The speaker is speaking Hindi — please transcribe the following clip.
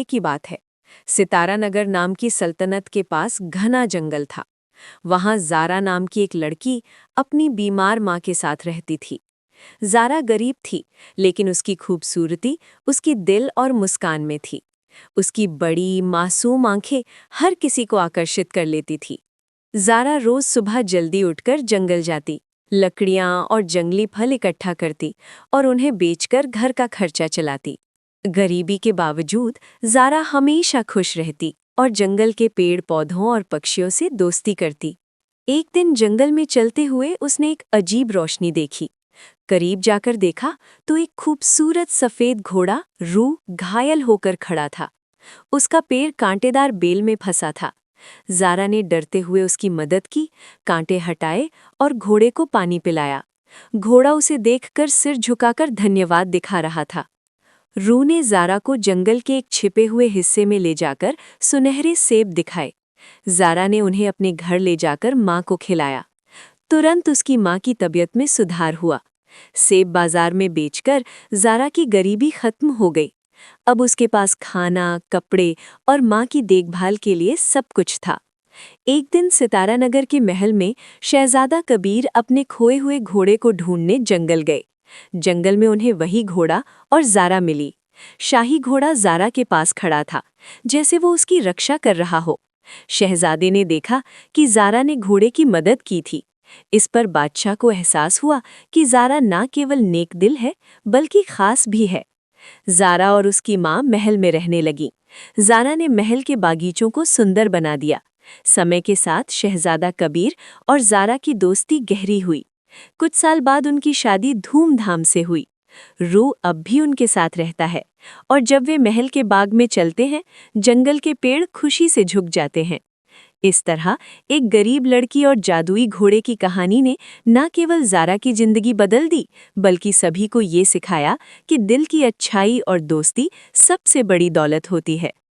की बात है। सितारा नगर नाम की सल्तनत के पास घना जंगल था। वहां ज़ारा नाम की एक लड़की अपनी बीमार माँ के साथ रहती थी। ज़ारा गरीब थी, लेकिन उसकी खूबसूरती उसकी दिल और मुस्कान में थी। उसकी बड़ी मासूम आंखें हर किसी को आकर्षित कर लेती थी। ज़ारा रोज सुबह जल्दी उठकर जंगल जाती, लकड़ियां और जंगली फल इकट्ठा करती और उन्हें बेचकर घर का खर्चा चलाती। गरीबी के बावजूद ज़ारा हमेशा खुश रहती और जंगल के पेड़ पौधों और पक्षियों से दोस्ती करती। एक दिन जंगल में चलते हुए उसने एक अजीब रोशनी देखी। करीब जाकर देखा तो एक खूबसूरत सफ़ेद घोड़ा रू घायल होकर खड़ा था। उसका पैर कांटेदार बेल में फंसा था। ज़ारा ने डरते हुए उसकी मदद की, कांटे हटाए और घोड़े को पानी पिलाया। घोड़ा उसे देखकर सिर झुकाकर धन्यवाद दिखा रहा था। रू ने ज़ारा को जंगल के एक छिपे हुए हिस्से में ले जाकर सुनहरे सेब दिखाए। ज़ारा ने उन्हें अपने घर ले जाकर माँ को खिलाया। तुरंत उसकी माँ की तबीयत में सुधार हुआ। सेब बाजार में बेचकर ज़ारा की गरीबी खत्म हो गई। अब उसके पास खाना, कपड़े और माँ की देखभाल के लिए सब कुछ था। एक दिन सितारा नगर के महल में शहजादा कबीर अपने खोए हुए घोड़े को ढूंढने जंगल गए। जंगल में उन्हें वही घोड़ा और ज़ारा मिली। शाही घोड़ा ज़ारा के पास खड़ा था, जैसे वो उसकी रक्षा कर रहा हो। शहजादे ने देखा कि ज़ारा ने घोड़े की मदद की थी। इस पर बादशाह को एहसास हुआ कि ज़ारा ना केवल नेक दिल है, बल्कि खास भी है। ज़ारा और उसकी माँ महल में रहने लगी। ज़ारा ने महल के बागीचों को सुंदर बना दिया। समय के साथ शहजादा कबीर और ज़ारा की दोस्ती गहरी हुई। कुछ साल बाद उनकी शादी धूमधाम से हुई। रू अब भी उनके साथ रहता है और जब वे महल के बाग में चलते हैं, जंगल के पेड़ खुशी से झुक जाते हैं। इस तरह एक गरीब लड़की और जादुई घोड़े की कहानी ने न केवल ज़ारा की जिंदगी बदल दी, बल्कि सभी को ये सिखाया कि दिल की अच्छाई और दोस्ती सबसे बड़ी दौलत होती है।